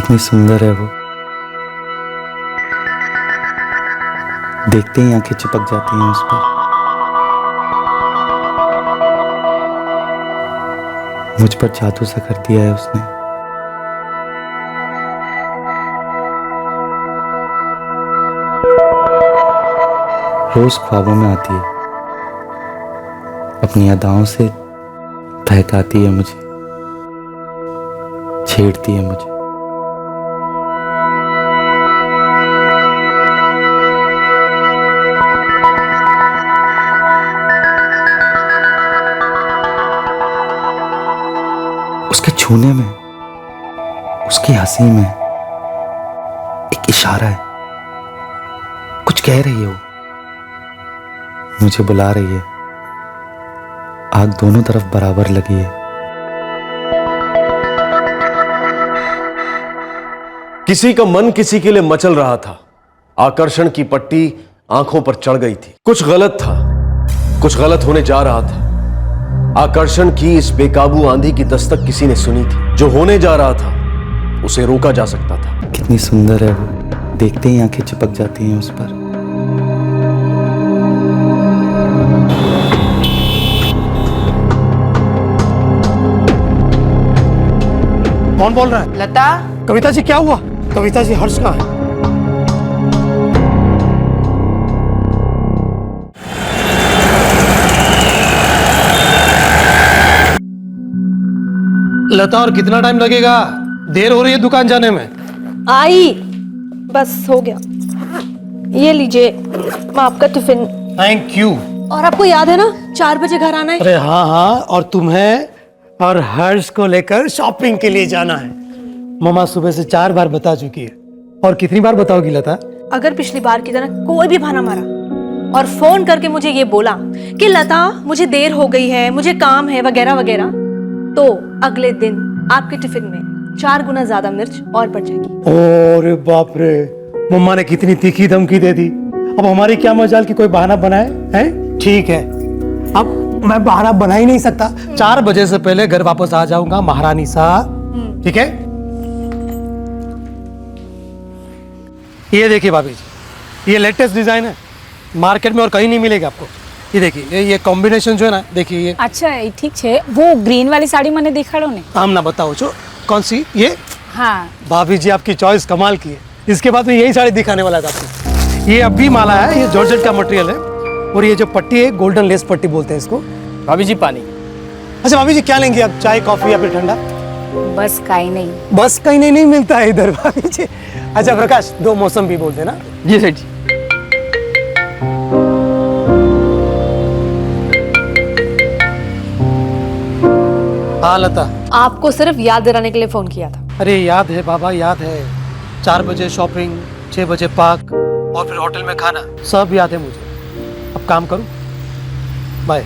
कितनी सुंदर है वो। देखते ही आंखें चिपक जाती हैं उस पर। मुझ पर जादू सा कर दिया है उसने। रोज ख्वाबों में आती है, अपनी अदाओं से बहकाती है मुझे, छेड़ती है मुझे। उसके छूने में, उसकी हंसी में एक इशारा है, कुछ कह रही है वो, मुझे बुला रही है। आग दोनों तरफ बराबर लगी है। किसी का मन किसी के लिए मचल रहा था। आकर्षण की पट्टी आंखों पर चढ़ गई थी। कुछ गलत था, कुछ गलत होने जा रहा था। आकर्षण की इस बेकाबू आंधी की दस्तक किसी ने सुनी थी। जो होने जा रहा था उसे रोका जा सकता था। कितनी सुंदर है वो, देखते ही आंखें चिपक जाती हैं उस पर। कौन बोल रहा है? लता। कविता जी क्या हुआ? कविता जी हर्ष कहाँ है? लता, और कितना टाइम लगेगा? देर हो रही है दुकान जाने में। आई, बस हो गया। ये लीजिए आपका टिफिन। Thank you. और आपको याद है ना 4 बजे घर आना है? अरे हाँ हाँ, और तुम्हें और हर्ष को लेकर शॉपिंग के लिए जाना है। मम्मा सुबह से 4 बार बता चुकी है। और कितनी बार बताओगी लता? अगर पिछली बार की तरह कोई भी बहाना मारा और फोन करके मुझे ये बोला कि लता मुझे देर हो गई है, मुझे काम है वगैरह वगैरह, तो अगले दिन आपके टिफिन में 4 गुना ज्यादा मिर्च और बढ़ जाएगी। अरे बाप रे, मम्मा ने कितनी तीखी धमकी दे दी। अब हमारी क्या मजाल कि कोई बहाना बनाए हैं? ठीक है, अब मैं बहाना बना ही नहीं सकता। 4 बजे से पहले घर वापस आ जाऊंगा महारानी साहब, ठीक है? ये देखिए भाभी जी, ये लेटेस्ट डिजाइन है, मार्केट में और कहीं नहीं मिलेगा आपको। ये देखिए, ये कॉम्बिनेशन जो है ना, देखिए ये। अच्छा ठीक है, वो ग्रीन वाली साड़ी मैंने देखा ने। हम ना बताओ जो कौन सी? ये हाँ भाभी जी आपकी चॉइस कमाल की है। इसके बाद में यही साड़ी दिखाने वाला था आपको। ये अभी माला है, ये जॉर्जेट का मटेरियल है, और ये जो पट्टी है गोल्डन लेस पट्टी बोलते हैं इसको। भाभी जी पानी। अच्छा भाभी जी क्या लेंगे आप, चाय कॉफी या फिर ठंडा? बस कहीं नहीं। बस कहीं नहीं मिलता है इधर भाभी जी। अच्छा प्रकाश, 2 मौसम भी बोलते हैं ना? जी सेठ जी। हाँ लता, आपको सिर्फ याद दिलाने के लिए फोन किया था। अरे याद है बाबा, याद है। 4 बजे शॉपिंग, 6 बजे पार्क, और फिर होटल में खाना, सब याद है मुझे। अब काम करूं, बाय।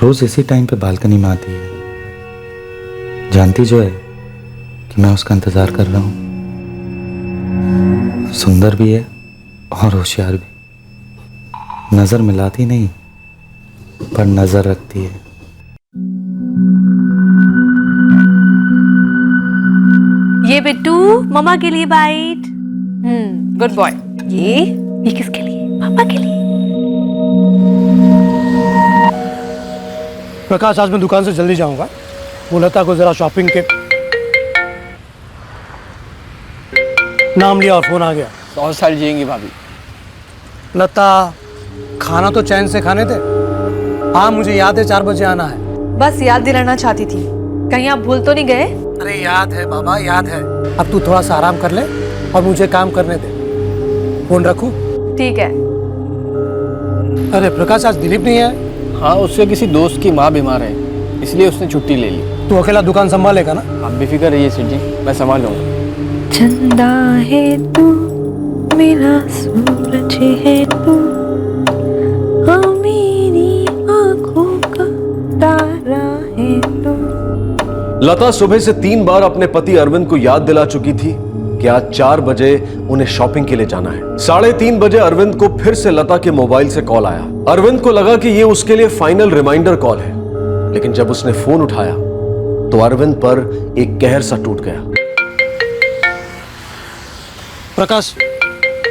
रोज इसी टाइम पे बालकनी में आती है, जानती जो है कि मैं उसका इंतजार कर रहा हूं। सुंदर भी है और होशियार भी। नजर मिलाती नहीं पर नजर रखती है। ये बिट्टू मम्मा के लिए बाइट। Good boy. ये किसके लिए? पापा के लिए। प्रकाश, आज मैं दुकान से जल्दी जाऊंगा। वो लता को जरा शॉपिंग के नाम लिया और फोन आ गया। बहुत सारी जिएंगी भाभी। लता, खाना तो चैन से खाने थे। हाँ मुझे याद है 4 बजे आना है। बस याद दिलाना चाहती थी, कहीं आप भूल तो नहीं गए? अरे याद है बाबा, याद है। अब तू थोड़ा सा आराम कर ले और मुझे काम करने दे। फोन रखूं? ठीक है। अरे प्रकाश, आज दिलीप नहीं है? हाँ, उसके किसी दोस्त की माँ बीमार है, इसलिए उसने छुट्टी ले ली। तू अकेला दुकान संभालेगा ना? आप बेफिक्र रहिए सेठ जी, मैं संभाल लूंगा। चंदा है तू, मेरा सूरज है तू, हाँ मेरी आँखों का तारा है तू। लता सुबह से 3 बार अपने पति अरविंद को याद दिला चुकी थी कि आज 4 बजे उन्हें शॉपिंग के लिए जाना है। 3:30 बजे अरविंद को फिर से लता के मोबाइल से कॉल आया। अरविंद को लगा कि ये उसके लिए फाइनल रिमाइंडर कॉल है, लेकिन जब उसने फोन उठाया तो अरविंद पर एक कहर सा टूट गया। प्रकाश,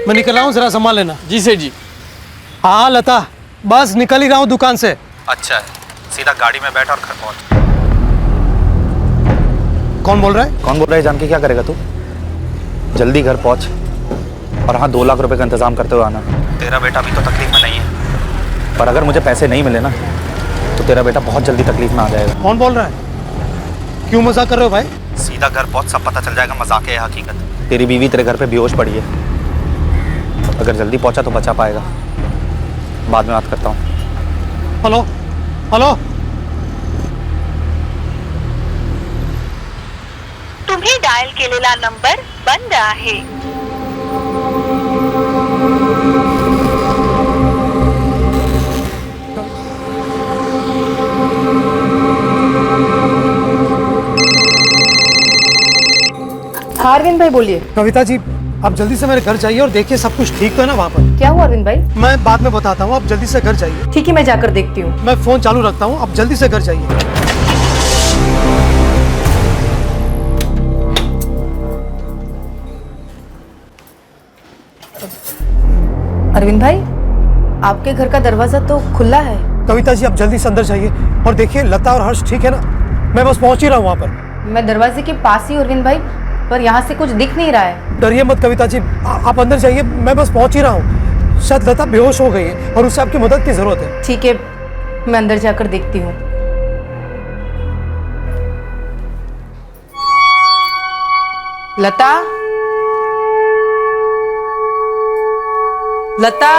मैं निकल रहा हूँ, जरा संभाल लेना। जी सेठ जी। हाँ लता, बस निकल ही रहा हूँ दुकान से। अच्छा है, सीधा गाड़ी में बैठ और घर पहुंच। कौन बोल रहा है? कौन बोल रहा है जान के क्या करेगा तू? जल्दी घर पहुंच और हाँ 2 लाख रुपए का इंतजाम करते हुए आना। तेरा बेटा अभी तो तकलीफ में नहीं है, पर अगर मुझे पैसे नहीं मिले ना तो तेरा बेटा बहुत जल्दी तकलीफ में आ जाएगा। कौन बोल रहा है? क्यों मजाक कर रहे हो भाई? सीधा घर पहुंच, सब पता चल जाएगा मजाक है या हकीकत। तेरी बीवी तेरे घर पे बेहोश पड़ी है, अगर जल्दी पहुंचा तो बचा पाएगा। बाद में बात करता हूँ। हेलो हेलो, तुम्ही डायल केलेला नंबर बंद आहे। हाँ अरविंद भाई बोलिए। कविता जी आप जल्दी से मेरे घर जाइए और देखिए सब कुछ ठीक तो है ना वहाँ पर। क्या हुआ अरविंद भाई? मैं बाद में बताता हूँ, आप जल्दी से घर जाइए। ठीक है, मैं जाकर देखती हूँ। मैं फोन चालू रखता हूँ, आप जल्दी से घर जाइए। अरविंद भाई, आपके घर का दरवाजा तो खुला है। कविता जी आप जल्दी से अंदर जाइए और देखिए लता और हर्ष ठीक है ना? मैं बस पहुंच ही रहा हूँ वहाँ पर। मैं दरवाजे के पास ही हूँ अरविंद भाई, पर यहाँ से कुछ दिख नहीं रहा है। डरिए मत कविता जी, आप अंदर जाइए, मैं बस पहुंच ही रहा हूँ। शायद लता बेहोश हो गई है और उससे आपकी मदद की जरूरत है। ठीक है, मैं अंदर जाकर देखती हूँ। लता, लता,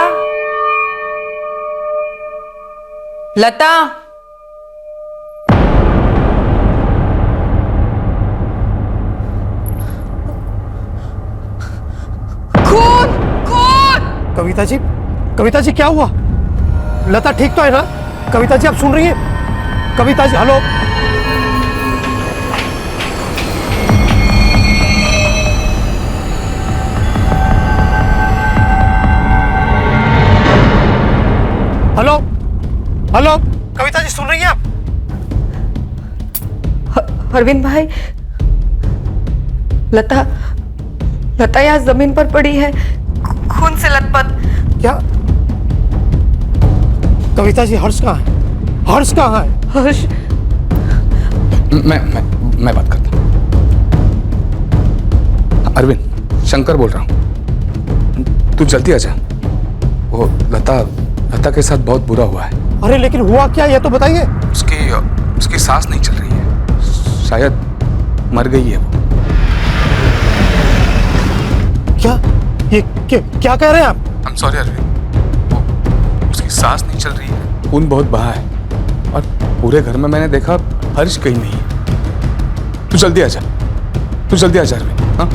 लता, खून, खून। कविता जी क्या हुआ? लता ठीक तो है ना? कविता जी आप सुन रही हैं? Kavita ji hello. Hello hello, Kavita ji सुन रही हैं आप? अरविंद भाई, लता लता यहाँ जमीन पर पड़ी है, खून से लथपथ। क्या? कविता जी हर्ष कहाँ है? हर्ष कहाँ है? हर्ष, मैं बात करता हूँ। अरविंद, शंकर बोल रहा हूँ, तू जल्दी आ जा। वो लता के साथ बहुत बुरा हुआ है। अरे लेकिन हुआ क्या, ये तो बताइए। उसकी सांस नहीं चल रही है, शायद मर गई है वो। क्या कह रहे हैं आप? I'm sorry अरविंद, उसकी सांस नहीं चल रही है, खून बहुत बहा है और पूरे घर में मैंने देखा हर्ष कहीं नहीं है। तू जल्दी आ जा अरविंद। हाँ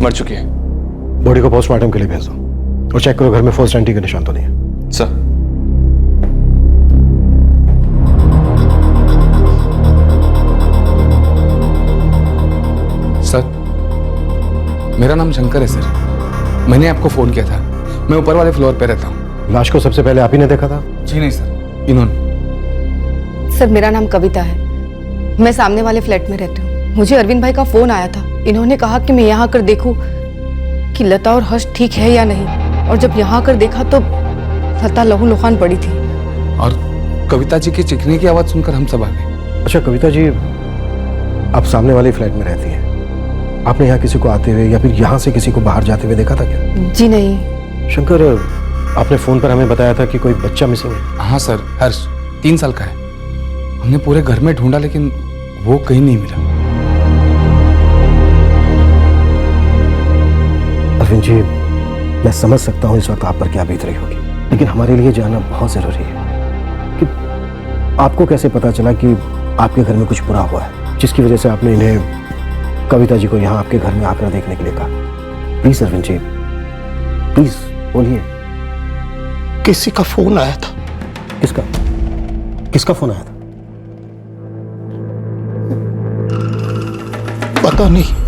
मर चुकी है। बॉडी को पोस्टमार्टम के लिए भेज दो और चेक करो घर में फर्स्ट एंटी के निशान तो नहीं है। सर, मेरा नाम शंकर है सर। मैंने आपको फोन किया था, मैं ऊपर वाले फ्लोर पे रहता हूँ। लाश को सबसे पहले आप ही ने देखा था? जी नहीं सर, इन्होंने। सर मेरा नाम कविता है, मैं सामने वाले फ्लैट में रहती हूँ। मुझे अरविंद भाई का फोन आया था, इन्होंने कहा कि मैं यहाँ आकर देखूं कि लता और हर्ष ठीक है या नहीं, और जब यहाँ आकर देखा तो लता लहूलुहान पड़ी थी और कविता जी की चीखने की आवाज सुनकर हम सब आ गए। अच्छा कविता जी, आप सामने वाले फ्लैट में रहती हैं, आपने यहाँ किसी को आते हुए या फिर यहाँ से किसी को बाहर जाते हुए देखा था क्या? जी नहीं। शंकर, आपने फोन पर हमें बताया था कि कोई बच्चा मिसिंग है। हाँ सर, हर्ष 3 साल का है। हमने पूरे घर में ढूंढा लेकिन वो कहीं नहीं मिला। अरविंद जी, मैं समझ सकता हूँ इस वक्त आप पर क्या बीत रही होगी, लेकिन हमारे लिए जानना बहुत जरूरी है कि आपको कैसे पता चला कि आपके घर में कुछ बुरा हुआ है, जिसकी वजह से आपने इन्हें कविता जी को यहाँ आपके घर में आकर देखने के लिए कहा। प्लीज अरविंद जी, प्लीज बोलिए। किसी का फोन आया था। किसका किसका फोन आया था? पता नहीं,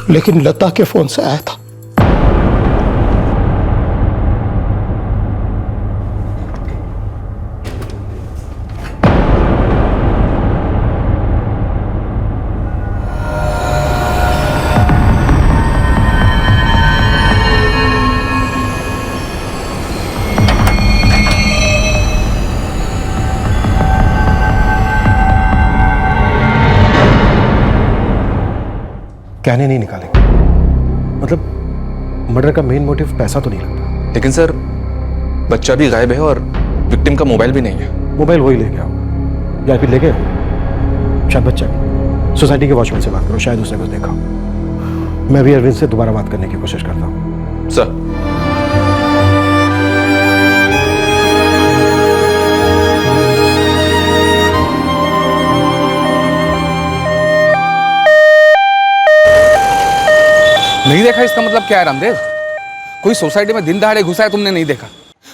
लेकिन लता के फोन से आया था। कहने नहीं निकालेंगे, मतलब मर्डर का मेन मोटिव पैसा तो नहीं लगता। लेकिन सर, बच्चा भी गायब है और विक्टिम का मोबाइल भी नहीं है। मोबाइल वही ले गया हो या फिर ले गए हो, शायद बच्चा भी। सोसाइटी के वॉचमैन से बात करो, शायद उसने कुछ देखा हो। मैं भी अरविंद से दोबारा बात करने की कोशिश करता हूँ। सर, नहीं देखा इसका मतलब क्या है रामदेव? कोई सोसाइटी में दिन दहाड़े घुसा है तुमने नहीं देखा,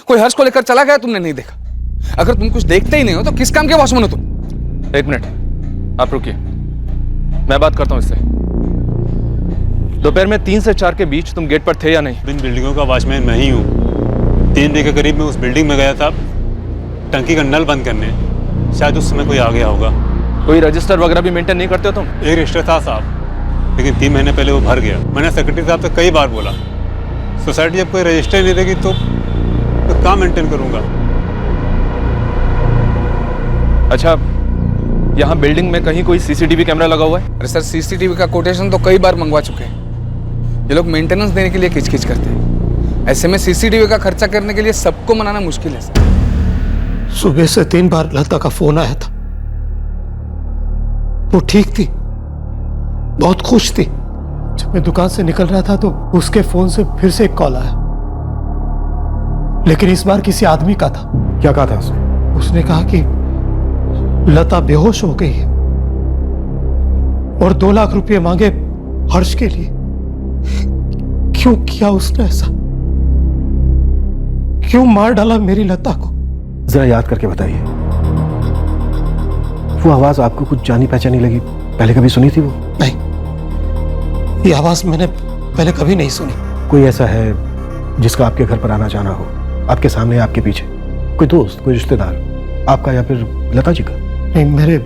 कोई हर्ष को लेकर चला गया तुमने नहीं देखा। अगर तुम कुछ देखते ही नहीं हो तो किस काम के वॉचमैन हो तुम? एक मिनट, आप रुकिए, मैं बात करता हूं इससे। दोपहर में 3 से 4 के बीच तुम गेट पर थे या नहीं? इन बिल्डिंगों का वॉचमैन मैं ही हूँ। 3 बजे के करीब मैं उस बिल्डिंग में गया था टंकी का नल बंद करने, शायद उस समय कोई आ गया होगा। कोई रजिस्टर वगैरह भी मेंटेन नहीं करते हो तुम? एक रजिस्टर था साहब, लेकिन 3 महीने पहले वो भर गया। मैंने सेक्रेटरी साहब से कई बार बोला, सोसाइटी जब कोई रजिस्टर नहीं देगी तो कहाँ मेंटेन करूंगा। अच्छा, यहाँ बिल्डिंग में कहीं कोई सीसीटीवी कैमरा लगा हुआ है? अरे सर, सीसीटीवी का कोटेशन तो कई बार मंगवा चुके हैं। ये लोग मेंटेनेंस देने के लिए खिचखिच करते हैं। ऐसे में सीसीटीवी का खर्चा करने के लिए सबको मनाना मुश्किल है सर। सुबह से 3 बार लता का फोन आया था। वो ठीक थी, बहुत खुश थी। जब मैं दुकान से निकल रहा था तो उसके फोन से फिर से एक कॉल आया, लेकिन इस बार किसी आदमी का था। क्या कहा था उसने? उसने कहा कि लता बेहोश हो गई है और 2 लाख रुपए मांगे हर्ष के लिए। क्यों किया उसने ऐसा? क्यों मार डाला मेरी लता को? जरा याद करके बताइए, वो आवाज आपको कुछ जानी पहचानी लगी? पहले कभी सुनी थी वो? नहीं, ये आवाज मैंने पहले कभी नहीं सुनी। कोई ऐसा है जिसका आपके घर पर आना जाना हो, आपके सामने आपके पीछे? कोई दोस्त, कोई रिश्तेदार आपका या फिर लता जी का? नहीं, मेरे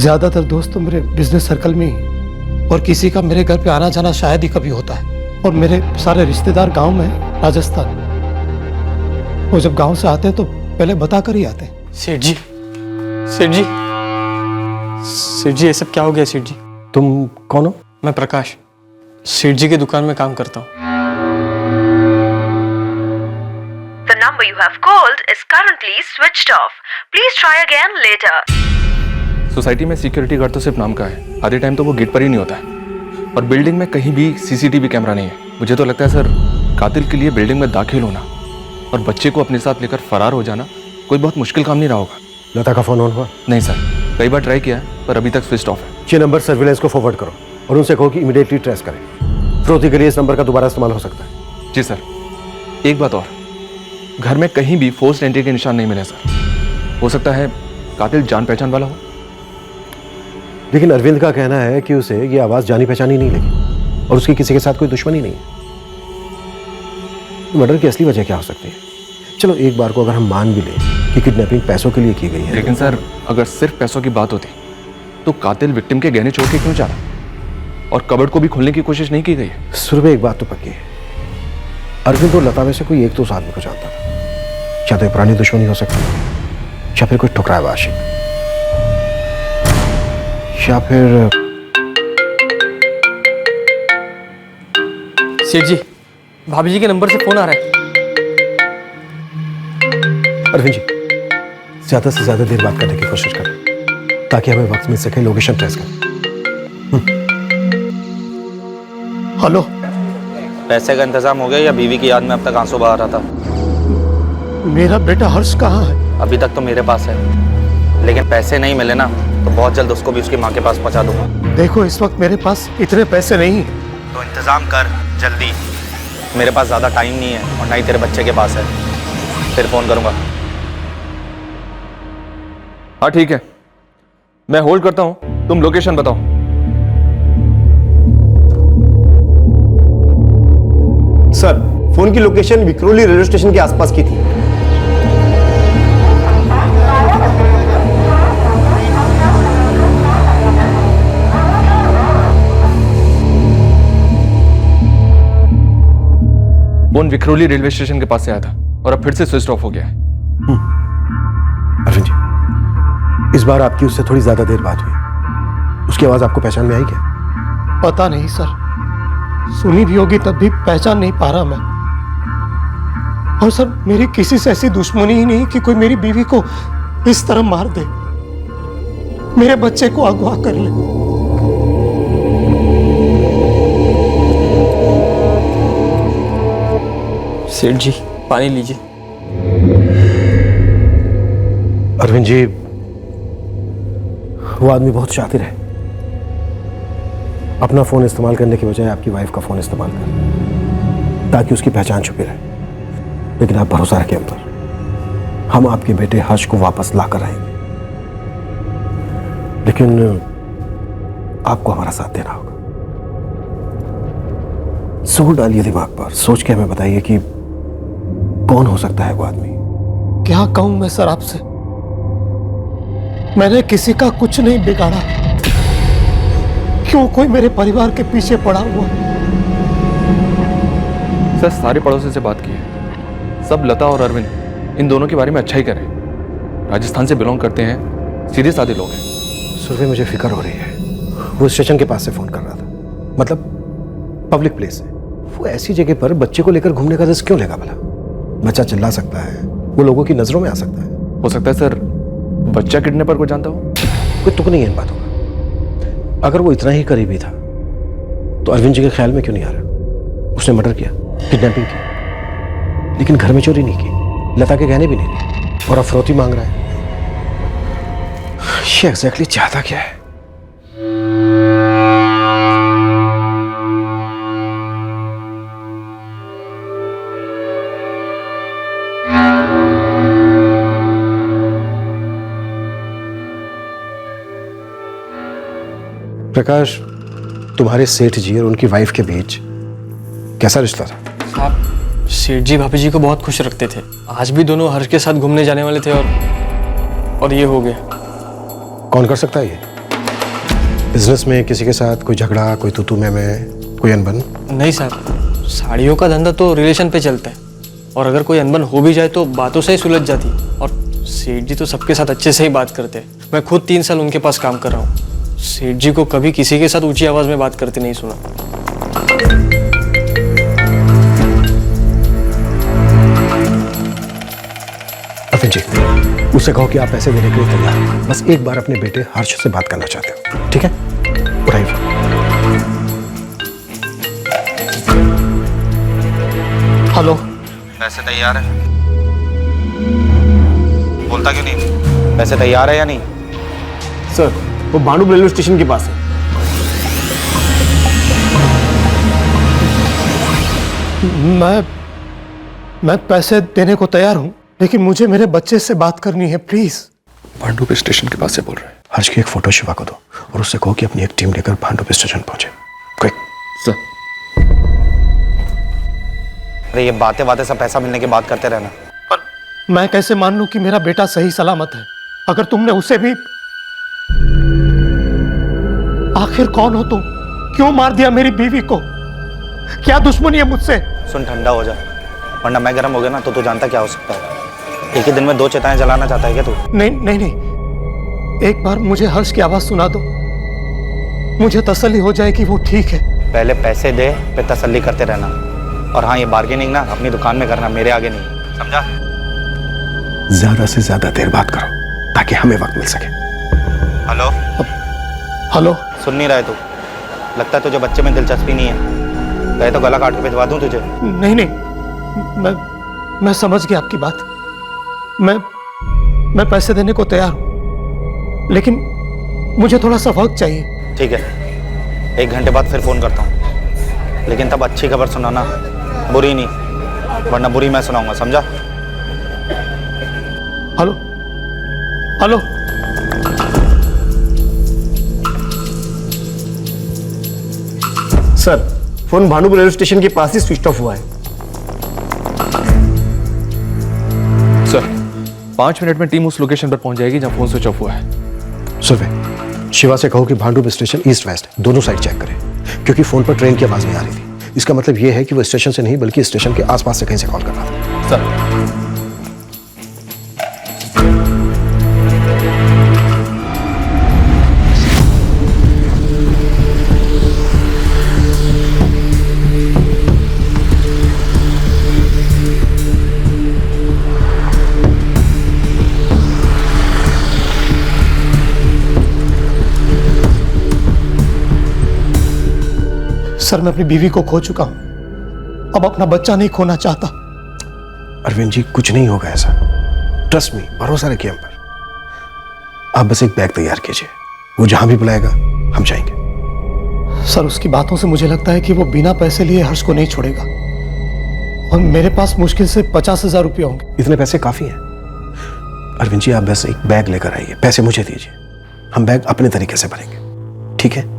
ज्यादातर दोस्त तो मेरे बिजनेस सर्कल में ही, और किसी का मेरे घर पे आना जाना शायद ही कभी होता है। और मेरे सारे रिश्तेदार गांव में हैं, राजस्थान। वो जब गांव से आते हैं तो पहले बता कर ही आते हैं। सेठ जी, सेठ जी, सेठ जी, ये सब क्या हो गया सेठ जी? तुम कौन हो? मैं प्रकाश, सेठ जी की दुकान में काम करता हूँ। The number you have called is currently switched off. Please try again later. Society में सिक्योरिटी गार्ड तो सिर्फ नाम का है, आधे टाइम तो वो गेट पर ही नहीं होता है। और बिल्डिंग में कहीं भी सीसीटीवी कैमरा नहीं है। मुझे तो लगता है सर, कातिल के लिए बिल्डिंग में दाखिल होना और बच्चे को अपने साथ लेकर फरार हो जाना कोई बहुत मुश्किल काम नहीं रहा होगा। लता का फोन ऑन हुआ? नहीं सर, कई बार ट्राई किया है पर अभी तक स्विच ऑफ है। ये नंबर सर्विलेंस को फॉरवर्ड करो और उनसे कहो कि इमीडिएटली ट्रेस करें। फिरौती के लिए इस नंबर का दोबारा इस्तेमाल हो सकता है। जी सर। एक बात और, घर में कहीं भी फोर्स्ड एंट्री के निशान नहीं मिले सर। हो सकता है कातिल जान पहचान वाला हो। लेकिन अरविंद का कहना है कि उसे ये आवाज जानी पहचानी नहीं लगी और उसकी किसी के साथ कोई दुश्मनी नहीं है। मर्डर की असली वजह क्या हो सकती है? चलो एक बार को अगर हम मान भी लें कि किडनैपिंग पैसों के लिए की गई है, लेकिन सर अगर सिर्फ पैसों की बात होती तो कातिल विक्टिम के गहने छोड़ के क्यों जा रहा? और कबर्ड को भी खोलने की कोशिश नहीं की गई है। सुरभि, एक बात तो पक्की है, अरविंद और लता में से कोई एक तो उस आदमी को जानता था। या तो पुरानी दुश्मनी हो सकती है, या फिर कोई ठुकराया हुआ आशिक, या फिर सेठ जी, भाभी जी के नंबर से फोन आ रहा है। अरविंद जी, ज्यादा से ज्यादा देर बात करने की कोशिश करें ताकि हमें वक्त मिल सके लोकेशन ट्रेस करें। हेलो, पैसे का इंतजाम हो गया या बीवी की याद में अब तक आंसू बहा रहा था? मेरा बेटा हर्ष कहाँ है? अभी तक तो मेरे पास है, लेकिन पैसे नहीं मिले ना तो बहुत जल्द उसको भी उसकी माँ के पास पहुंचा दूंगा। देखो इस वक्त मेरे पास इतने पैसे नहीं, तो इंतजाम कर जल्दी। मेरे पास ज़्यादा टाइम नहीं है और ना ही तेरे बच्चे के पास है। फिर फ़ोन करूंगा। हाँ ठीक है, मैं होल्ड करता हूँ, तुम लोकेशन बताओ। सर, फोन की लोकेशन विक्रोली रेलवे स्टेशन के आसपास की थी। फोन विक्रोली रेलवे स्टेशन के पास से आया था और अब फिर से स्विच ऑफ हो गया है। अरविंद जी, इस बार आपकी उससे थोड़ी ज्यादा देर बात हुई। उसकी आवाज आपको पहचान में आई क्या? पता नहीं सर, सुनी भी होगी तब भी पहचान नहीं पा रहा मैं। और सर मेरी किसी से ऐसी दुश्मनी ही नहीं कि कोई मेरी बीवी को इस तरह मार दे, मेरे बच्चे को अगवा कर ले। सेठ जी पानी लीजिए। अरविंद जी, वो आदमी बहुत शातिर है। अपना फोन इस्तेमाल करने के बजाय आपकी वाइफ का फोन इस्तेमाल कर, ताकि उसकी पहचान छुपी रहे। लेकिन आप भरोसा रखें हम पर, हम आपके बेटे हर्ष को वापस ला कर आएंगे। लेकिन आपको हमारा साथ देना होगा। जोर डालिए दिमाग पर, सोच के हमें बताइए कि कौन हो सकता है वो आदमी। क्या कहूं मैं सर आपसे, मैंने किसी का कुछ नहीं बिगाड़ा, क्यों कोई मेरे परिवार के पीछे पड़ा हुआ? सर सारे पड़ोसी से बात की है, सब लता और अरविंद इन दोनों के बारे में अच्छा ही कर रहे हैं। राजस्थान से बिलोंग करते हैं, सीधे साधे लोग हैं। सुरभि, मुझे फिक्र हो रही है। वो स्टेशन के पास से फोन कर रहा था, मतलब पब्लिक प्लेस है। वो ऐसी जगह पर बच्चे को लेकर घूमने का रिस्क क्यों लेगा भला? बच्चा चिल्ला सकता है, वो लोगों की नजरों में आ सकता है। हो सकता है सर बच्चा किडनैपर को जानता हो। कोई तुक नहीं है इन बातों का। अगर वो इतना ही करीबी था तो अरविंद जी के ख्याल में क्यों नहीं आ रहा? उसने मर्डर किया, किडनैपिंग की, लेकिन घर में चोरी नहीं की, लता के गहने भी नहीं लिए, और अब फिरौती मांग रहा है। ये एग्जैक्टली चाहता क्या है? प्रकाश, तुम्हारे सेठ जी और उनकी वाइफ के बीच कैसा रिश्ता था? आप सेठ जी भाभी जी को बहुत खुश रखते थे। आज भी दोनों हर्ष के साथ घूमने जाने वाले थे और ये हो गया। कौन कर सकता है ये? बिजनेस में किसी के साथ कोई झगड़ा, कोई तू मैं, कोई अनबन? नहीं साहब, साड़ियों का धंधा तो रिलेशन पे चलता है, और अगर कोई अनबन हो भी जाए तो बातों से ही सुलझ जाती। और सेठ जी तो सबके साथ अच्छे से ही बात करते हैं। मैं खुद 3 साल उनके पास काम कर रहा हूँ। सेठ जी को कभी किसी के साथ ऊंची आवाज में बात करते नहीं सुना। अरविंद जी, उससे कहो कि आप पैसे देने के लिए तैयार हैं। बस एक बार अपने बेटे हर्ष से बात करना चाहते हो, ठीक है? उठाइए फोन। हेलो, पैसे तैयार है? बोलता क्यों नहीं? पैसे तैयार है या नहीं? सर, वो भांडुप रेलवे स्टेशन के पास है। मैं पैसे देने को तैयार हूं, लेकिन मुझे मेरे बच्चे से बात करनी है, प्लीज। भांडुप स्टेशन के पास से बोल रहे हैं। हर्ष की एक फोटो शिवा को दो और उससे कहो कि अपनी एक टीम लेकर भांडुप स्टेशन पहुंचे। क्विक। सर, अरे ये बातें बातें सब पैसा मिलने की बात करते रहना। पर मैं कैसे मान लूं कि मेरा बेटा सही सलामत है, अगर तुमने उसे भी... आखिर कौन हो तुम? क्यों मार दिया मेरी बीवी को? क्या दुश्मनी है मुझसे? सुन, ठंडा हो जा, वरना मैं गर्म हो गया ना तो तू जानता क्या हो सकता है। एक ही दिन में 2 चिताएं जलाना चाहता है क्या तू? नहीं नहीं नहीं, एक बार मुझे हर्ष की आवाज सुना दो, मुझे तसल्ली हो जाए कि वो ठीक है। पहले पैसे दे, फिर तसल्ली करते रहना। और हाँ, ये बार्गेनिंग ना अपनी दुकान में करना, मेरे आगे नहीं, समझा? ज्यादा से ज्यादा देर बात करो ताकि हमें वक्त मिल सके। हेलो? हेलो? सुन नहीं रहा है तू? लगता है तुझे बच्चे में दिलचस्पी नहीं है। कहे तो गला काट के भिजवा दूं तुझे। नहीं नहीं, मैं समझ गया आपकी बात। मैं पैसे देने को तैयार हूं, लेकिन मुझे थोड़ा सा वक्त चाहिए। ठीक है, 1 घंटे बाद फिर फोन करता हूँ, लेकिन तब अच्छी खबर सुनाना, बुरी नहीं, वरना बुरी मैं सुनाऊंगा, समझा? Hello hello. Sir, phone Bhanupur railway station के पास ही स्विच ऑफ हुआ है। सर 5 मिनट में टीम उस लोकेशन पर पहुंच जाएगी जहां फोन स्विच ऑफ हुआ है। सुबह शिवा से कहो कि भानुपुर स्टेशन ईस्ट वेस्ट दोनों साइड चेक करें, क्योंकि फोन पर ट्रेन की आवाज नहीं आ रही थी। इसका मतलब यह है कि वो स्टेशन से नहीं बल्कि स्टेशन के आसपास से कहीं से कॉल कर रहा था। सर सर, मैं अपनी बीवी को खो चुका हूं, अब अपना बच्चा नहीं खोना चाहता। अरविंद जी, कुछ नहीं होगा ऐसा, ट्रस्ट मी, भरोसा रखिए हम पर। आप बस एक बैग तैयार कीजिए, वो जहां भी बुलाएगा हम जाएंगे। सर, उसकी बातों से मुझे लगता है कि वो बिना पैसे लिए हर्ष को नहीं छोड़ेगा, और मेरे पास मुश्किल से 50,000 रुपये होंगे। इतने पैसे काफी हैं। अरविंद जी, आप बस एक बैग लेकर आइए, पैसे मुझे दीजिए, हम बैग अपने तरीके से भरेंगे, ठीक है?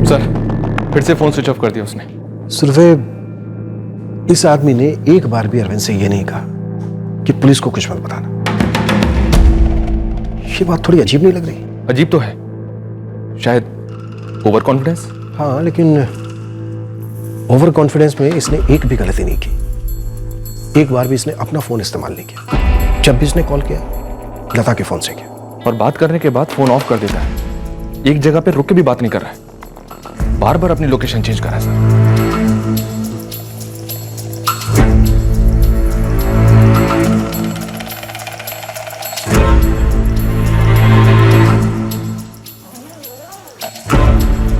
सर फिर से फोन स्विच ऑफ कर दिया उसने। सुरवे, इस आदमी ने एक बार भी अरविंद से यह नहीं कहा कि पुलिस को कुछ मत बताना। ये बात थोड़ी अजीब नहीं लग रही? अजीब तो है, शायद ओवर कॉन्फिडेंस। हाँ, लेकिन ओवर कॉन्फिडेंस में इसने एक भी गलती नहीं की। एक बार भी इसने अपना फोन इस्तेमाल नहीं किया। जब भी इसने कॉल किया, लता के फोन से किया, और बात करने के बाद फोन ऑफ कर देता है। एक जगह पे रुक के भी बात नहीं कर रहा है, बार बार अपनी लोकेशन चेंज कर रहा है। सर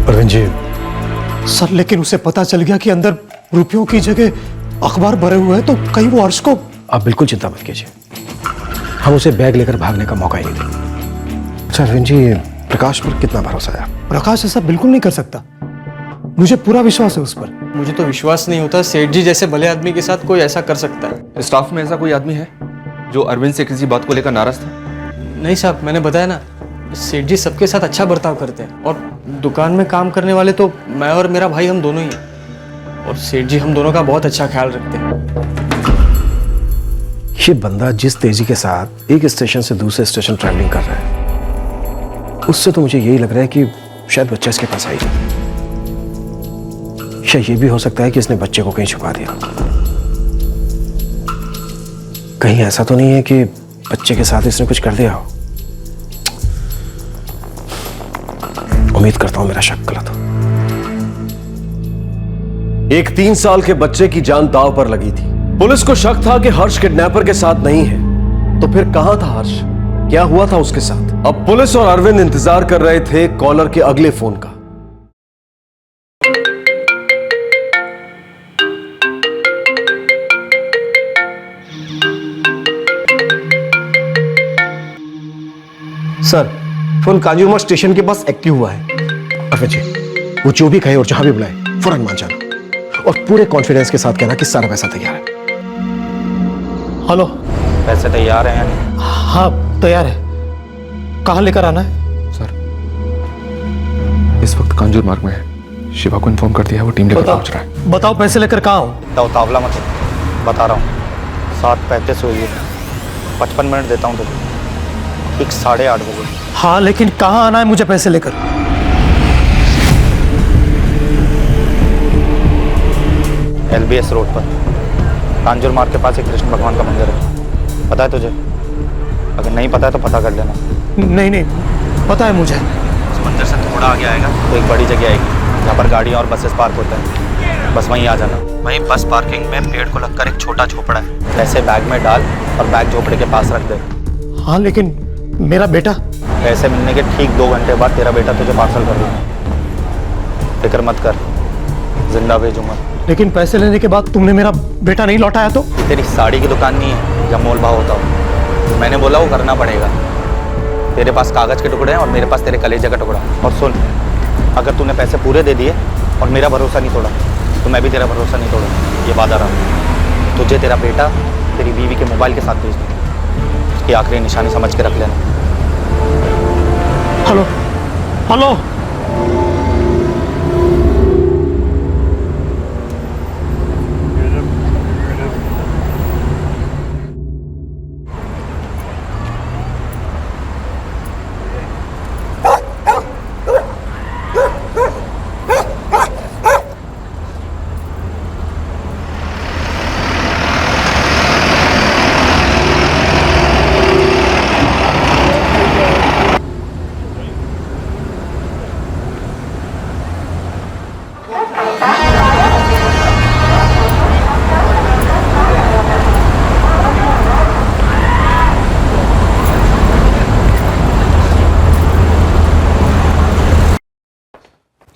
अरविंद जी। सर, लेकिन उसे पता चल गया कि अंदर रुपयों की जगह अखबार भरे हुए हैं, तो कहीं वो हर्ष को। आप बिल्कुल चिंता मत कीजिए, हम उसे बैग लेकर भागने का मौका ही नहीं देंगे। अच्छा अरविंद जी, प्रकाश पर कितना भरोसा है? प्रकाश ऐसा बिल्कुल नहीं कर सकता, मुझे पूरा विश्वास है उस पर। मुझे तो विश्वास नहीं होता सेठ जी जैसे भले आदमी के साथ कोई ऐसा कर सकता है। स्टाफ में ऐसा कोई आदमी है जो अरविंद से किसी बात को लेकर नाराज था? नहीं साहब, मैंने बताया ना, सेठ जी सबके साथ अच्छा बर्ताव करते हैं, और दुकान में काम करने वाले तो मैं और मेरा भाई हम दोनों ही हैं, और सेठ जी हम दोनों का बहुत अच्छा ख्याल रखते हैं। ये बंदा जिस तेजी के साथ एक स्टेशन से दूसरे स्टेशन ट्रैवलिंग कर रहा है, उससे तो मुझे यही लग रहा है कि शायद बच्चा इसके पास आई नहीं। या ये भी हो सकता है कि इसने बच्चे को कहीं छुपा दिया। कहीं ऐसा तो नहीं है कि बच्चे के साथ इसने कुछ कर दिया हो? उम्मीद करता हूं मेरा शक गलत हो। एक 3 साल के बच्चे की जान दांव पर लगी थी। पुलिस को शक था कि हर्ष किडनैपर के साथ नहीं है, तो फिर कहां था हर्ष? क्या हुआ था उसके साथ? अब पुलिस और अरविंद इंतजार कर रहे थे कॉलर के अगले फोन का। सर, फोन कांजूरमार्ग स्टेशन के पास एक्टिव हुआ है। अरविंद जी, वो जो भी कहे और जहां भी बुलाए फौरन मान जाना, और पूरे कॉन्फिडेंस के साथ कहना कि सारा पैसा तैयार है। हेलो। पैसे तैयार हैं या नहीं? हाँ तैयार है। कहाँ लेकर आना है? सर इस वक्त कांजूर मार्ग में है, शिवा को इन्फॉर्म कर दिया, वो टीम लेकर पहुंच रहा है। बताओ पैसे लेकर कहाँ हूँ? तो उतावला मत हो, बता रहा हूँ। 7:35 हुई है, 55 मिनट देता हूँ तुझे, ठीक 8:30 बजे। हाँ, लेकिन कहाँ आना है मुझे पैसे लेकर? LBS रोड पर कांजूर मार्ग के पास एक कृष्ण भगवान का मंदिर है, पता है तुझे? अगर नहीं पता है तो पता कर लेना। नहीं नहीं, पता है मुझे। उस मंदिर से थोड़ा आगे आएगा तो एक बड़ी जगह आएगी जहाँ पर गाड़ियाँ और बसेस पार्क होते हैं, बस वहीं आ जाना। वहीं बस पार्किंग में पेड़ को लगकर एक छोटा झोपड़ा है, पैसे बैग में डाल और बैग झोपड़े के पास रख दे। हाँ, लेकिन मेरा बेटा पैसे मिलने के ठीक 2 घंटे बाद तेरा बेटा तुझे पार्सल कर दूंगा। फिक्र मत कर, जिंदा भेजूंगा। लेकिन पैसे लेने के बाद तुमने मेरा बेटा नहीं लौटाया तो? तेरी साड़ी की दुकान नहीं है जब मोल भाव होता हो। मैंने बोला वो करना पड़ेगा। तेरे पास कागज के टुकड़े हैं और मेरे पास तेरे कलेजे का टुकड़ा। और सुन, अगर तूने पैसे पूरे दे दिए और मेरा भरोसा नहीं तोड़ा तो मैं भी तेरा भरोसा नहीं तोड़ूंगा, ये वादा रहा। तुझे तेरा बेटा तेरी बीवी के मोबाइल के साथ भेज दूँ। उसकी आखिरी निशानी समझ के रख लेना। Hello hello,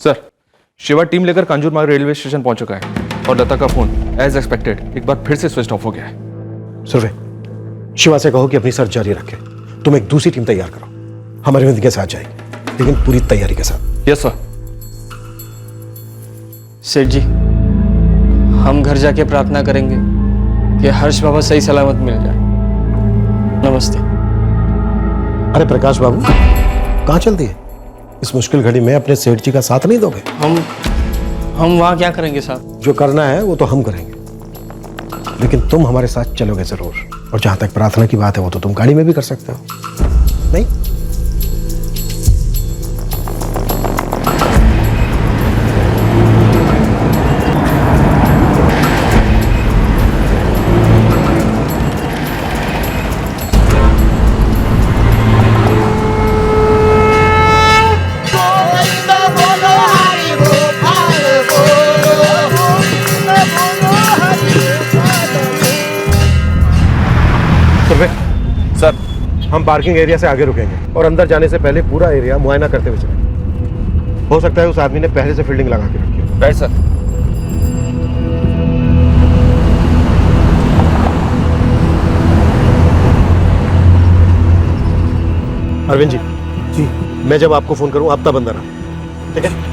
sir, Shiva team लेकर कांजूरमार्ग रेलवे स्टेशन पहुंच चुका है और लता का फोन एज एक्सपेक्टेड एक बार फिर से स्विच ऑफ हो गया है। सुरभि, शिवा से कहो कि अपनी सर्च जारी रखे। तुम एक दूसरी टीम तैयार करो, हम अरविंद के साथ जाएंगे, लेकिन पूरी तैयारी के साथ। Yes sir. सेठ जी, हम घर जाके प्रार्थना करेंगे कि हर्ष बाबा सही सलामत मिल जाए। नमस्ते। अरे प्रकाश बाबू, कहाँ चल दिए? इस मुश्किल घड़ी में अपने सेठ जी का साथ नहीं दोगे? हम वहाँ क्या करेंगे साहब? जो करना है वो तो हम करेंगे, लेकिन तुम हमारे साथ चलोगे जरूर। और जहां तक प्रार्थना की बात है वो तो तुम गाड़ी में भी कर सकते हो, नहीं? सर, हम पार्किंग एरिया से आगे रुकेंगे और अंदर जाने से पहले पूरा एरिया मुआयना करते हुए चलेंगे। हो सकता है उस आदमी ने पहले से फील्डिंग लगा के रखी हो। Right sir. अरविंद जी, मैं जब आपको फोन करूं आप तब अंदर आना, ठीक है?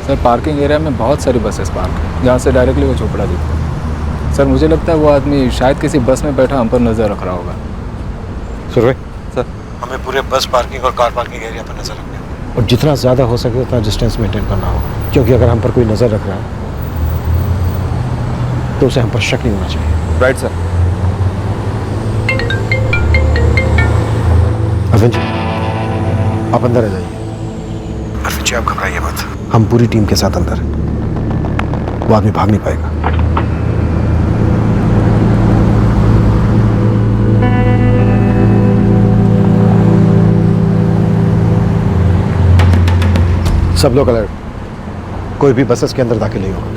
सर, पार्किंग एरिया में बहुत सारी बसेस पार्क हैं जहाँ से डायरेक्टली वो चोपड़ा दिखता है। सर, मुझे लगता है वो आदमी शायद किसी बस में बैठा हम पर नज़र रख रहा होगा। सुरभि, सर, हमें पूरे बस पार्किंग और कार पार्किंग एरिया पर नजर रखना है और जितना ज़्यादा हो सके उतना डिस्टेंस मेंटेन करना होगा, क्योंकि अगर हम पर कोई नज़र रख रहा है तो उसे हम पर शक नहीं होना चाहिए। Right sir. अरविंद जी, आप अंदर आ जाइए। अरविंद जी, आप घबराइए मत, हम पूरी टीम के साथ अंदर हैं। वो आदमी भाग नहीं पाएगा। सब लोग अलर्ट, कोई भी बसेस के अंदर दाखिल नहीं होगा।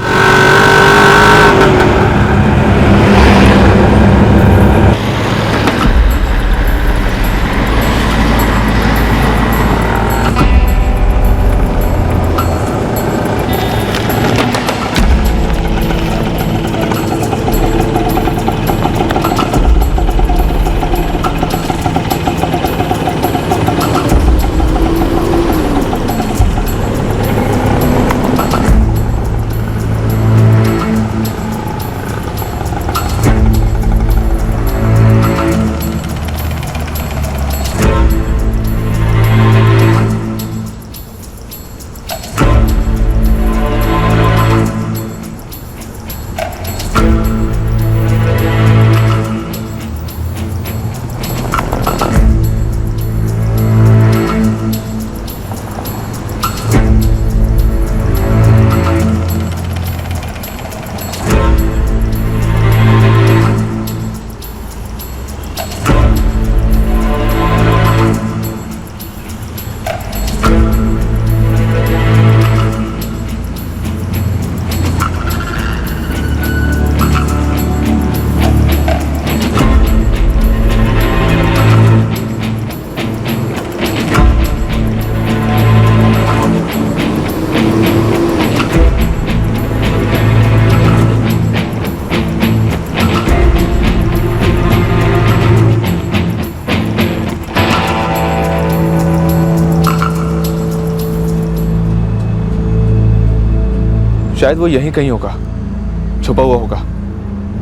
शायद वो यहीं कहीं होगा, छुपा हुआ होगा।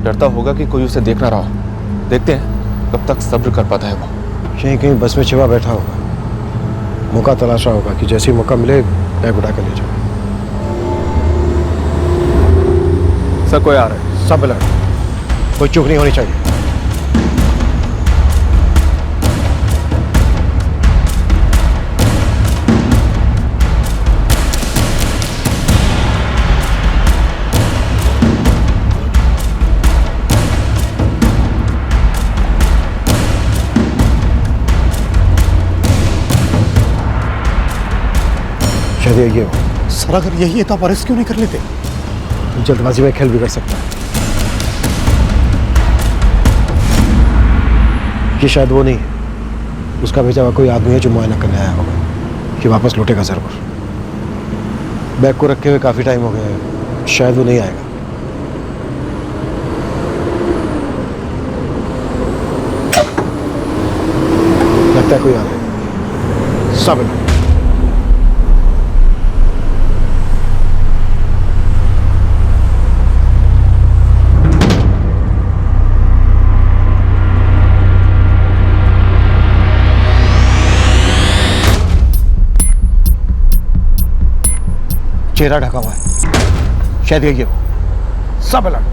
डरता होगा कि कोई उसे देख ना रहा हो। देखते हैं कब तक सब्र कर पाता है वो। कहीं कहीं बस में छिपा बैठा होगा, मौका तलाशा होगा कि जैसे ही मौका मिले बैग उठा कर ले जाओ। सर कोई आ रहा है। सब अलर्ट, कोई चूक नहीं होनी चाहिए। शायद ये हो। सर अगर यही है तो आप अरेस्ट क्यों नहीं कर लेते? जल्दबाजी में खेल बिगड़ सकता है। ये शायद वो नहीं है, उसका भेजा हुआ कोई आदमी है जो मुआयना करने आया होगा कि वापस लौटेगा जरूर। बैग को रखे हुए काफी टाइम हो गया है, शायद वो नहीं आएगा। लगता है कोई आ रहा है। सब चेहरा ढका हुआ है, शायद ये हो। सब अलर्ट।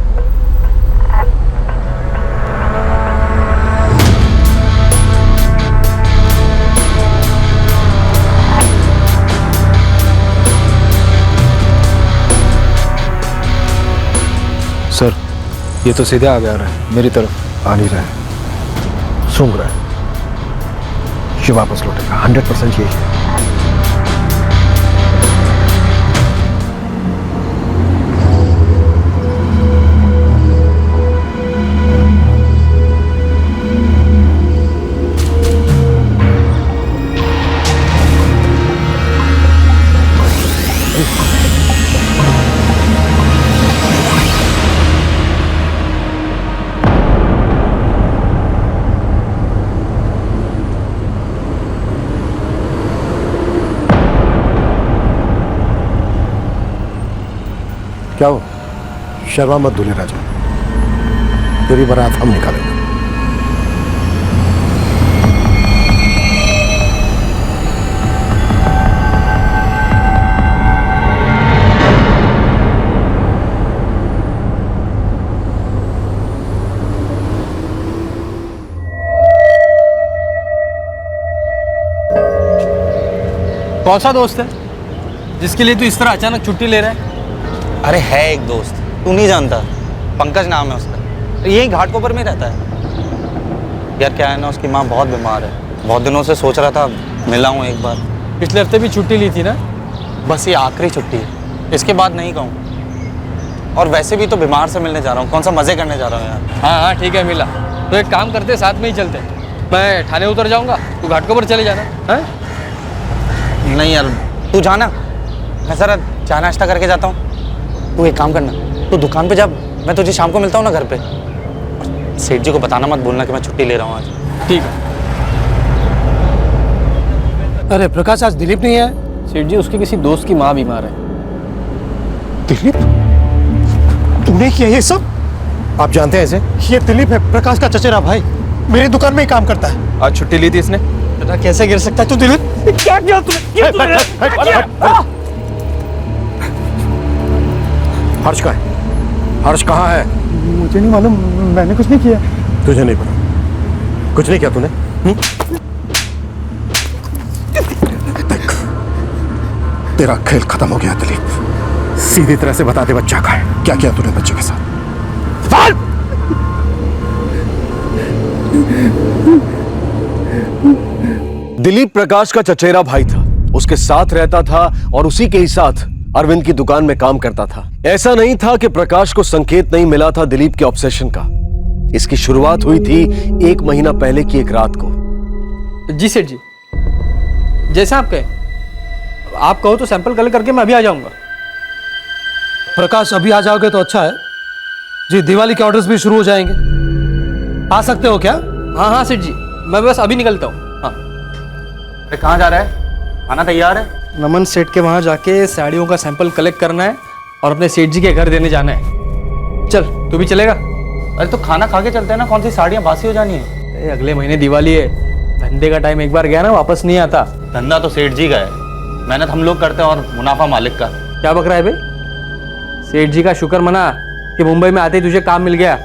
सर ये तो सीधे आ रहा है मेरी तरफ। आ नहीं रहा है, सूंघ रहा है। ये वापस लौटेगा, 100% यही है। क्या हो? शर्मा मत दूल्हे राजा, तेरी बारात हम निकालेंगे। कौन सा दोस्त है जिसके लिए तू इस तरह अचानक छुट्टी ले रहा है? अरे है एक दोस्त, तू नहीं जानता, पंकज नाम है उसका, यही घाटकोपर में रहता है। यार क्या है ना, उसकी माँ बहुत बीमार है, बहुत दिनों से सोच रहा था मिला हूँ एक बार। पिछले हफ्ते भी छुट्टी ली थी ना? बस ये आखिरी छुट्टी है, इसके बाद नहीं कहूँ। और वैसे भी तो बीमार से मिलने जा रहा हूँ, कौन सा मज़े करने जा रहा हूँ यार। हाँ हाँ ठीक है, मिला तो एक काम करते, साथ में ही चलते। मैं थाने उतर जाऊँगा, तू घाटकोपर चले जाना है। नहीं यार तू जाना, मैं ज़रा चाय नाश्ता करके जाता हूँ। तू एक काम करना, तू दुकान पे जा, मैं तुझे शाम को मिलता हूँ ना घर पे। सेठ जी को बताना मत भूलना कि मैं छुट्टी ले रहा हूँ आज। ठीक है। अरे प्रकाश, आज दिलीप नहीं है? सेठ जी उसके किसी दोस्त की माँ बीमार है। दिलीप, तूने किया ये सब? आप जानते हैं इसे? ये दिलीप है, प्रकाश का चचेरा भाई, मेरी दुकान में ही काम करता है। आज छुट्टी ली थी इसने? बेटा कैसे गिर सकता है तू दिलीप? क्या किया तूने? हर्ष कहाँ है? हर्ष कहाँ है? मुझे नहीं मालूम, मैंने कुछ नहीं किया। तुझे नहीं पता? कुछ नहीं किया तूने? देख, तेरा खेल खत्म हो गया दिलीप। सीधी तरह से बता दे बच्चा कहाँ है, क्या किया तूने बच्चे के साथ? दिलीप प्रकाश का चचेरा भाई था, उसके साथ रहता था और उसी के ही साथ अरविंद की दुकान में काम करता था। ऐसा नहीं था कि प्रकाश को संकेत नहीं मिला था दिलीप के ऑब्सेशन का। इसकी शुरुआत हुई थी 1 महीना पहले की एक रात को। जी सेठ जी, जैसा आप कहें। आप कहो तो सैंपल कलेक्ट करके मैं अभी आ जाऊंगा। प्रकाश अभी आ जाओगे तो अच्छा है जी, दिवाली के ऑर्डर्स भी शुरू हो जाएंगे। आ सकते हो क्या? हाँ हाँ सेठ जी, मैं बस अभी निकलता हूँ। हाँ। अरे कहाँ जा रहा है? खाना तैयार है? नमन सेठ के वहाँ जाके साड़ियों का सैंपल कलेक्ट करना है और अपने सेठ जी के घर देने जाना है। चल तू भी चलेगा? अरे तो खाना खा के चलते हैं ना, कौन सी साड़ियाँ बासी हो जानी है। अगले महीने दिवाली है, धंधे का टाइम एक बार गया ना वापस नहीं आता। धंधा तो सेठ जी का है, मेहनत हम लोग करते हैं और मुनाफा मालिक का। क्या बक रहा है बे? सेठ जी का शुक्र मना कि मुंबई में आते ही तुझे काम मिल गया,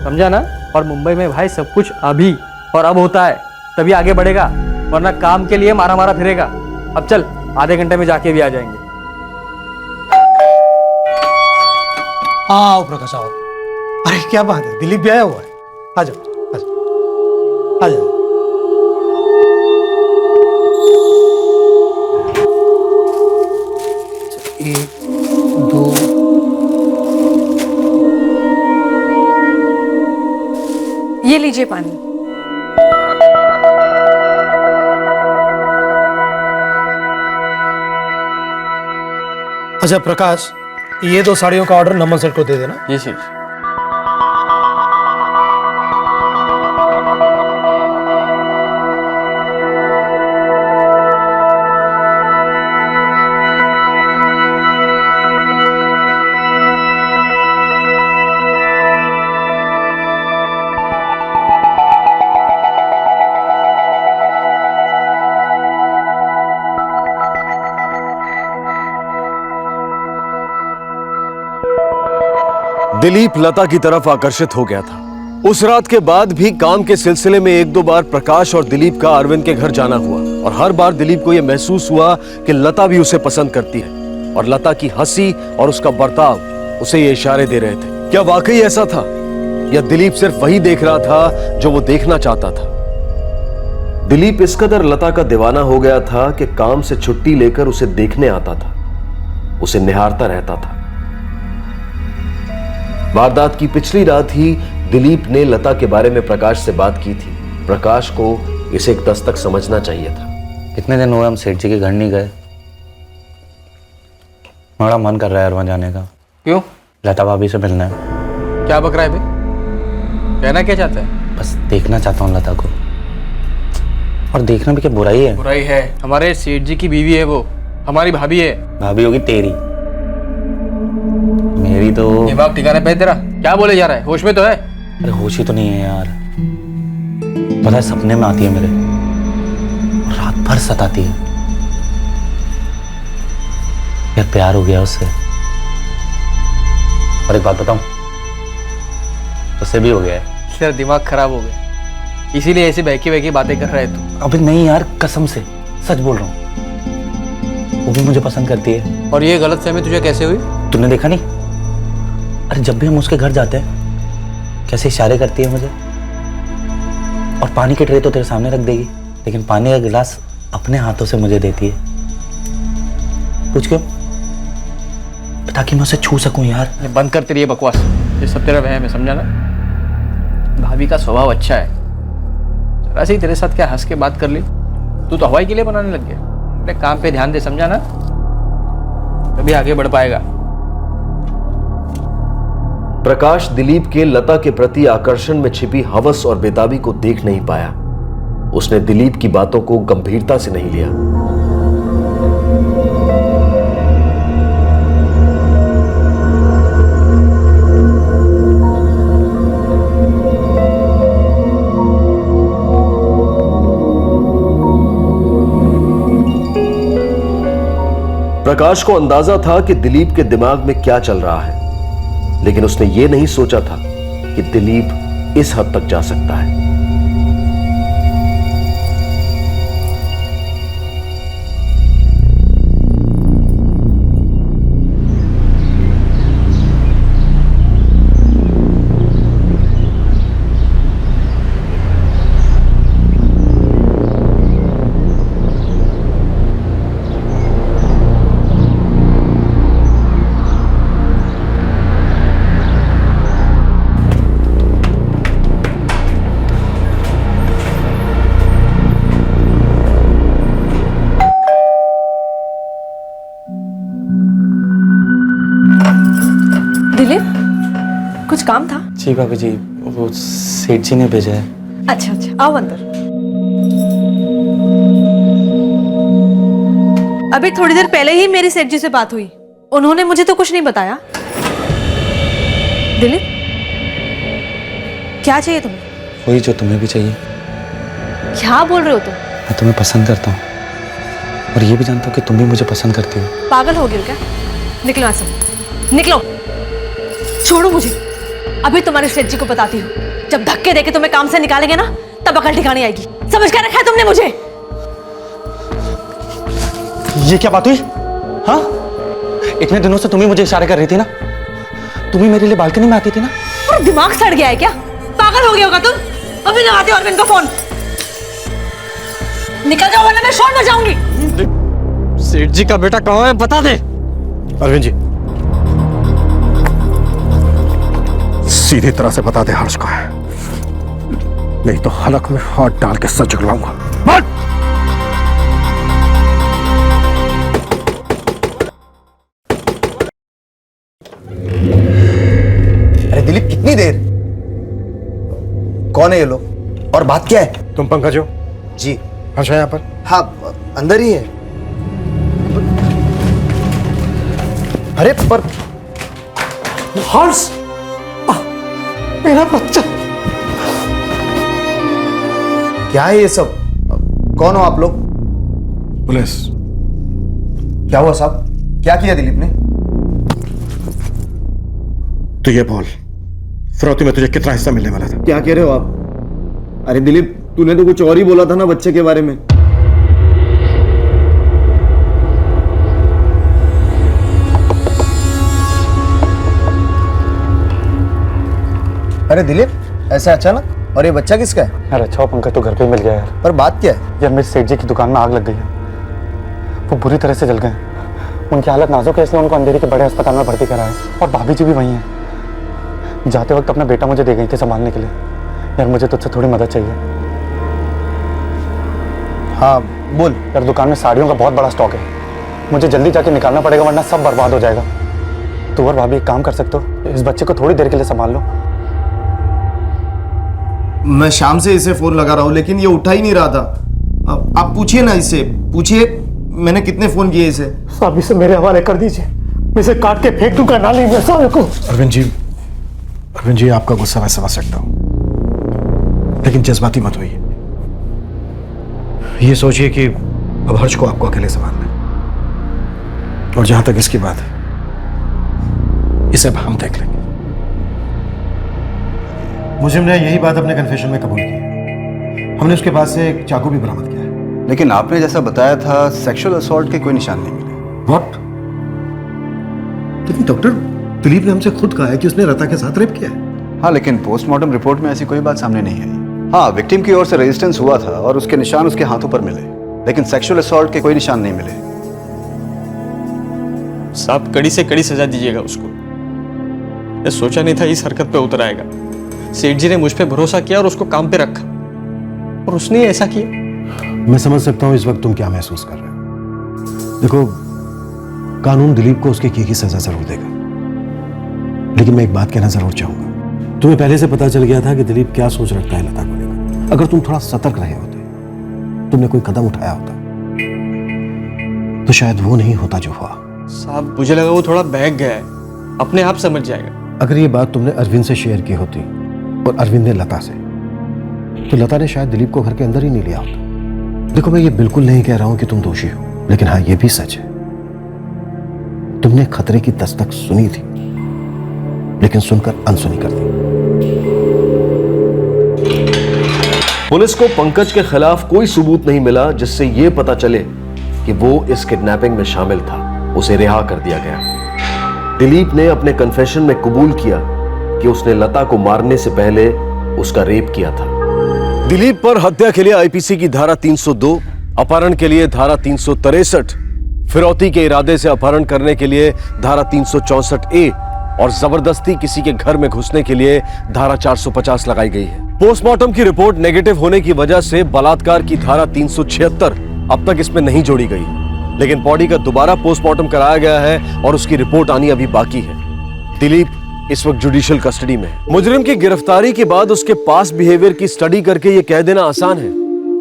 समझा ना? और मुंबई में भाई सब कुछ अभी और अब होता है, तभी आगे बढ़ेगा, वरना काम के लिए मारा मारा फिरेगा। अब चल, आधे घंटे में जाके भी आ जाएंगे। आओ प्रकाश आओ। अरे क्या बात है, दिलीप भी आया हुआ है। आ जाओ आ जाओ आ जाओ। एक दो ये लीजिए पानी। अच्छा प्रकाश, ये दो साड़ियों का ऑर्डर नमन सर को दे देना। ये चीज दिलीप लता की तरफ आकर्षित हो गया था। उस रात के बाद भी काम के सिलसिले में एक दो बार प्रकाश और दिलीप का अरविंद के घर जाना हुआ, और हर बार दिलीप को यह महसूस हुआ कि लता भी उसे पसंद करती है, और लता की हंसी और उसका बर्ताव उसे ये इशारे दे रहे थे। क्या वाकई ऐसा था, या दिलीप सिर्फ वही देख रहा था जो वो देखना चाहता था? दिलीप इस कदर लता का दीवाना हो गया था कि काम से छुट्टी लेकर उसे देखने आता था, उसे निहारता रहता था। वारदात की पिछली रात ही दिलीप ने लता के बारे में प्रकाश से बात की थी। प्रकाश को इसे एक दस्तक समझना चाहिए था। कितने दिन हुए हम सेठ जी के घर नहीं गए, बड़ा मन कर रहा है वहां जाने का। क्यों? लता भाभी से मिलना है। क्या बक रहा है बे? कहना क्या चाहता है? बस देखना चाहता हूँ लता को, और देखना भी क्या बुराई है? बुराई है, हमारे सेठ जी की बीवी है वो, हमारी भाभी है। भाभी होगी तेरी, मेरी तो। दिमाग ठिकाने पे तेरा? क्या बोले जा रहा है, होश में तो है? अरे होश ही तो नहीं है यार, पता है सपने में आती है मेरे, और रात भर सताती है। यार प्यार हो गया उससे, और एक बात बताऊं, उससे भी हो गया है। तेरा दिमाग खराब हो गया, इसीलिए ऐसी बहकी बहकी बातें कर रहा है तू। अबे नहीं यार, कसम से सच बोल रहा हूँ, वो भी मुझे पसंद करती है। और ये गलतफहमी तुझे कैसे हुई? तूने देखा नहीं? अरे जब भी हम उसके घर जाते हैं कैसे इशारे करती है मुझे, और पानी की ट्रे तो तेरे सामने रख देगी, लेकिन पानी का गिलास अपने हाथों से मुझे देती है। पूछ क्यों? ताकि मैं उसे छू सकूं यार। ये बंद कर तेरी ये बकवास, ये सब तेरा वहम है, समझा ना? भाभी का स्वभाव अच्छा है, जरा सी तेरे साथ क्या हंस के बात कर ली, तू तो हवाई के लिए बनाने लग गया। अपने काम पे ध्यान दे, समझा ना? तभी आगे बढ़ पाएगा। प्रकाश दिलीप के लता के प्रति आकर्षण में छिपी हवस और बेताबी को देख नहीं पाया। उसने दिलीप की बातों को गंभीरता से नहीं लिया। प्रकाश को अंदाजा था कि दिलीप के दिमाग में क्या चल रहा है, लेकिन उसने यह नहीं सोचा था कि दिलीप इस हद तक जा सकता है। कुछ काम था? जी भाभी जी, वो सेठ जी ने भेजा है। अच्छा अच्छा, आओ अंदर। अभी थोड़ी देर पहले ही मेरी सेठ जी से बात हुई, उन्होंने मुझे तो कुछ नहीं बताया। दिलीप, क्या चाहिए तुम्हें? वही जो तुम्हें भी चाहिए। क्या बोल रहे हो तुम? मैं तुम्हें पसंद करता हूँ और ये भी जानता हूँ कि तुम भी मुझे पसंद करती हो। पागल हो गए क्या? निकलो यहाँ से, निकलो, छोड़ो मुझे। अभी तुम्हारे सेठ जी को बताती हूँ, जब धक्के देके तुम्हें काम से निकालेंगे ना, तब अकल ठिकाने आएगी। समझ कर रखा है तुमने मुझे? ये क्या बात हुई? हाँ, इतने दिनों से तुम ही मुझे इशारे कर रही थी ना, तुम ही मेरे लिए बालकनी में आती थी ना। और दिमाग सड़ गया है क्या? पागल हो गया होगा तुम। अभी लगाते हो अरविंद को फोन। निकल जाओ वरना मैं शोर मचाऊंगी। सेठ जी का बेटा कहाँ है, बता दे। अरविंद जी, सीधी तरह से बता दे हर्ष को है, नहीं तो हलक में हाथ डाल के सर झुकलाऊंगा। अरे दिलीप, कितनी देर? कौन है ये लोग और बात क्या है? तुम पंकज हो? जी। हर्ष है यहाँ पर? हाँ, अंदर ही है। अरे पर हर्ष, मेरा बच्चा। क्या है ये सब? कौन हो आप लोग? पुलिस। क्या हुआ साहब? क्या किया दिलीप ने? तो ये बोल, फिरौती में तुझे कितना हिस्सा मिलने वाला था? क्या कह रहे हो आप? अरे दिलीप, तूने तो कुछ और ही बोला था ना बच्चे के बारे में। अरे दिलीप, ऐसा अचानक? और ये बच्चा किसका है? यार अच्छा हो पंकज, तो घर पे ही मिल गया यार। पर बात क्या है? यार मेरे सेठ जी की दुकान में आग लग गई है, वो बुरी तरह से जल गए। उनकी हालत नाजुक है, इसलिए उनको अंधेरी के बड़े अस्पताल में भर्ती करा है। और भाभी जी भी वहीं हैं। जाते वक्त अपना बेटा मुझे दे गई थी संभालने के लिए। यार मुझे तुझसे थोड़ी मदद चाहिए। हाँ बोल। यार दुकान में साड़ियों का बहुत बड़ा स्टॉक है, मुझे जल्दी जाके निकालना पड़ेगा वरना सब बर्बाद हो जाएगा। तू और भाभी एक काम कर सकते हो, इस बच्चे को थोड़ी देर के लिए संभाल लो। मैं शाम से इसे फोन लगा रहा हूँ लेकिन ये उठा ही नहीं रहा था। आप पूछिए ना इससे, पूछिए मैंने कितने फोन किए इसे। साहब इसे मेरे हवाले कर दीजिए, मैं इसे काट के फेंक दूंगा नाली में साले को। अरविंद जी आपका गुस्सा मैं समझ सकता हूं, लेकिन जज्बाती मत होइए। ये सोचिए कि अब हर्ष को आपको अकेले संभालना है, और जहां तक इसकी बात है, इसे अब हम देख लेंगे। मुझे ने यही बात अपने कन्फेशन में कबूल की। हमने उसके पास से एक चाकू भी बरामद किया है। लेकिन आपने जैसा बताया था सेक्सुअल असॉल्ट के कोई निशान नहीं मिले। व्हाट? लेकिन डॉक्टर, दिलीप ने हमसे खुद कहा है कि उसने लता के साथ रेप किया है। हाँ, लेकिन पोस्टमार्टम रिपोर्ट में ऐसी कोई बात सामने नहीं आई। हाँ, विक्टिम की ओर से रेजिस्टेंस हुआ था और उसके निशान उसके हाथों पर मिले, लेकिन सेक्सुअल असॉल्ट के कोई निशान नहीं मिले। साहब कड़ी से कड़ी सजा दीजिएगा उसको। मैं सोचा नहीं था इस हरकत पे उतर आएगा। सेठ जी ने मुझ पे भरोसा किया और उसको काम पे रखा, और उसने ऐसा किया। मैं समझ सकता हूं इस वक्त तुम क्या महसूस कर रहे हो। देखो, कानून दिलीप को उसके की सजा जरूर देगा, लेकिन मैं एक बात कहना जरूर चाहूंगा। तुम्हें पहले से पता चल गया था कि दिलीप क्या सोच रखता है लता को लेकर। अगर तुम थोड़ा सतर्क रहे होते, तुमने कोई कदम उठाया होता, तो शायद वो नहीं होता जो हुआ। साहब मुझे लगा वो थोड़ा बहक गया है, अपने आप समझ जाएगा। अगर ये बात तुमने अरविंद से शेयर की होती और अरविंद ने लता से, तो लता ने शायद दिलीप को घर के अंदर ही नहीं लिया होता। देखो, मैं ये बिल्कुल नहीं कह रहा हूं कि तुम दोषी हो, लेकिन हाँ, ये भी सच है, तुमने खतरे की दस्तक सुनी थी, लेकिन सुनकर अनसुनी कर दी। पुलिस को पंकज के खिलाफ कोई सबूत नहीं मिला जिससे यह पता चले कि वो इस किडनैपिंग में शामिल था। उसे रिहा कर दिया गया। दिलीप ने अपने कन्फेशन में कबूल किया कि उसने लता को मारने से पहले उसका रेप किया था। दिलीप पर हत्या के लिए आईपीसी की धारा 302, अपहरण के लिए धारा 363, फिरौती के इरादे से अपहरण करने के लिए धारा 364A और जबरदस्ती किसी के घर में घुसने के लिए धारा 450 लगाई गई है। पोस्टमार्टम की रिपोर्ट नेगेटिव होने की वजह से बलात्कार की धारा 376 अब तक इसमें नहीं जोड़ी गई, लेकिन बॉडी का दोबारा पोस्टमार्टम कराया गया है और उसकी रिपोर्ट आनी अभी बाकी है। दिलीप इस वक्त जुडिशियल कस्टडी में है। मुजरिम की गिरफ्तारी के बाद उसके पास बिहेवियर की स्टडी करके यह कह देना आसान है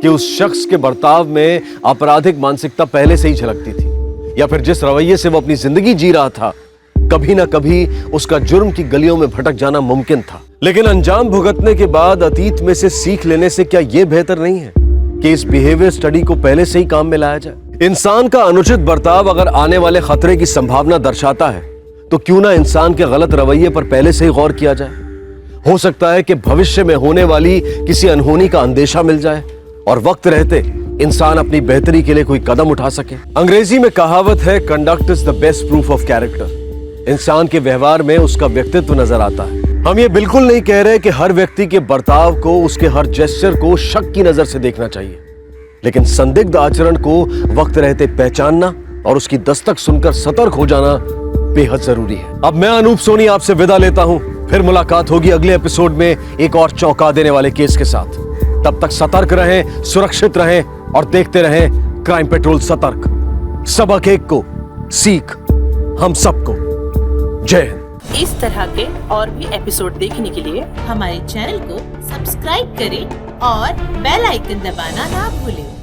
कि उस शख्स के बर्ताव में आपराधिक मानसिकता पहले से ही झलकती थी। या फिर जिस रवैये से वो अपनी जिंदगी जी रहा था, कभी ना कभी उसका जुर्म की गलियों में भटक जाना मुमकिन था। लेकिन अंजाम भुगतने के बाद अतीत में से सीख लेने से क्या यह बेहतर नहीं है कि इस बिहेवियर स्टडी को पहले से ही काम में लाया जाए? इंसान का अनुचित बर्ताव अगर आने वाले खतरे की संभावना दर्शाता है, तो क्यों ना इंसान के गलत रवैये पर पहले से ही गौर किया जाए। हो सकता है कि भविष्य में होने वाली किसी अनहोनी का अंदेशा मिल जाए और वक्त रहते इंसान अपनी बेहतरी के लिए कोई कदम उठा सके। अंग्रेजी में कहावत है, conduct is the best proof of character. इंसान के व्यवहार में उसका व्यक्तित्व नजर आता है। हम ये बिल्कुल नहीं कह रहे कि हर व्यक्ति के बर्ताव को, उसके हर जेस्चर को शक की नजर से देखना चाहिए, लेकिन संदिग्ध आचरण को वक्त रहते पहचानना और उसकी दस्तक सुनकर सतर्क हो जाना बेहद जरूरी है। अब मैं अनूप सोनी आपसे विदा लेता हूं। फिर मुलाकात होगी अगले एपिसोड में एक और चौंका देने वाले केस के साथ। तब तक सतर्क रहें, सुरक्षित रहें और देखते रहें क्राइम पेट्रोल सतर्क। सबक एक को सीख हम सबको। जय हिंद। इस तरह के और भी एपिसोड देखने के लिए हमारे चैनल को सब्सक्राइब करें और बेल आइकन दबाना ना भूलें।